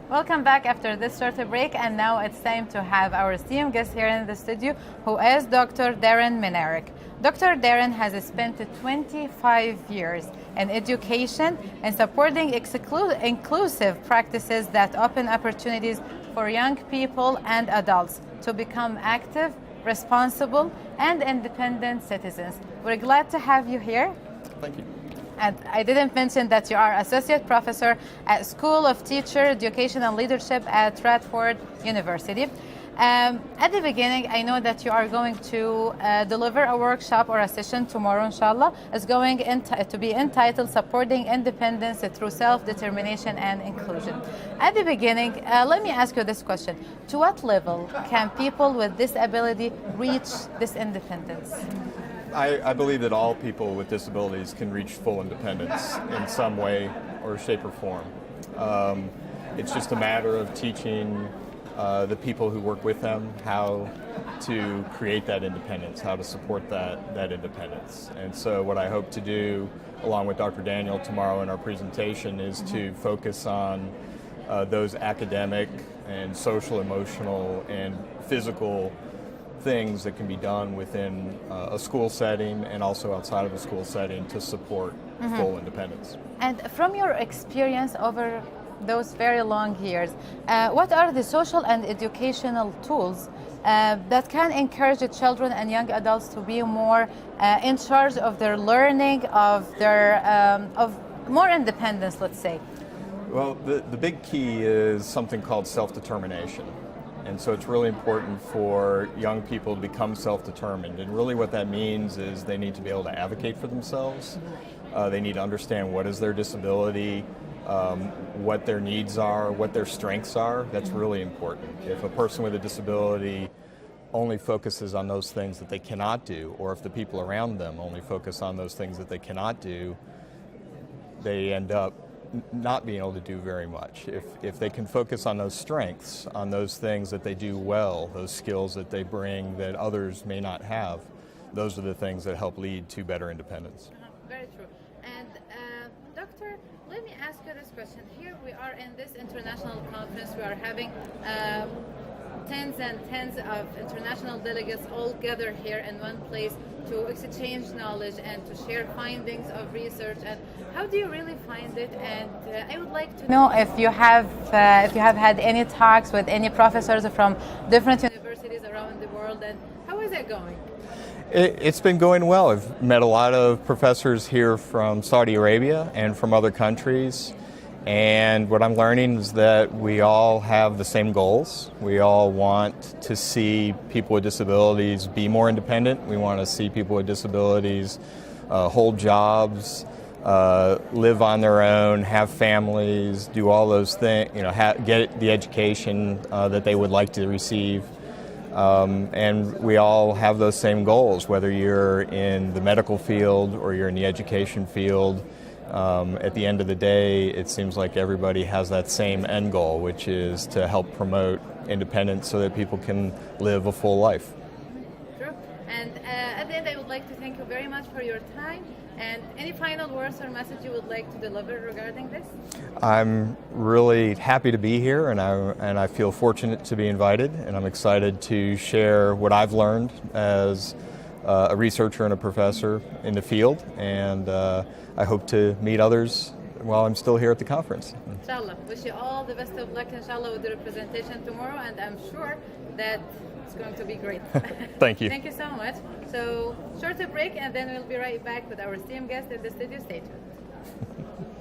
Welcome back after this short break, and now it's time to have our esteemed guest here in the studio, who is Dr. Darren Minaric. Dr. Darren has spent 25 years in education and supporting inclusive practices that open opportunities for young people and adults to become active, responsible, and independent citizens. We're glad to have you here. Thank you. And I didn't mention that you are Associate Professor at School of Teacher Education and Leadership at Radford University. At the beginning, I know that you are going to deliver a workshop or a session tomorrow, inshallah. It's going to be entitled Supporting Independence Through Self-Determination and Inclusion. At the beginning, let me ask you this question. To what level can people with disability reach this independence? I believe that all people with disabilities can reach full independence in some way or shape or form. It's just a matter of teaching the people who work with them how to create that independence, how to support that independence. And so what I hope to do, along with Dr. Daniel tomorrow in our presentation, is to focus on those academic and social, emotional, and physical things that can be done within a school setting and also outside of a school setting to support full independence. And from your experience over those very long years, what are the social and educational tools that can encourage the children and young adults to be more in charge of their learning, of more independence, let's say? Well, the big key is something called self-determination. And so it's really important for young people to become self-determined. And really what that means is they need to be able to advocate for themselves. They need to understand what is their disability, what their needs are, what their strengths are. That's really important. If a person with a disability only focuses on those things that they cannot do, or if the people around them only focus on those things that they cannot do, they end up not being able to do very much. If they can focus on those strengths, on those things that they do well, those skills that they bring that others may not have, those are the things that help lead to better independence. Very true. And Doctor, let me ask you this question. Here we are in this international conference. We are having tens and tens of international delegates all gathered here in one place to exchange knowledge and to share findings of research. And how do you really find it? And I would like to know if you have had any talks with any professors from different universities around the world, and how is it going? It's been going well. I've met a lot of professors here from Saudi Arabia and from other countries. And what I'm learning is that we all have the same goals. We all want to see people with disabilities be more independent. We want to see people with disabilities hold jobs, live on their own, have families, do all those things, get the education that they would like to receive. And we all have those same goals, whether you're in the medical field or you're in the education field. At the end of the day, it seems like everybody has that same end goal, which is to help promote independence so that people can live a full life. True. And at the end, I would like to thank you very much for your time. And any final words or message you would like to deliver regarding this? I'm really happy to be here, and I feel fortunate to be invited, and I'm excited to share what I've learned as a researcher and a professor in the field, and I hope to meet others while I'm still here at the conference. Inshallah. Wish you all the best of luck, inshallah, with the representation tomorrow, and I'm sure that it's going to be great. Thank you. Thank you so much. So, short break, and then we'll be right back with our esteemed guest at the studio. Stay tuned.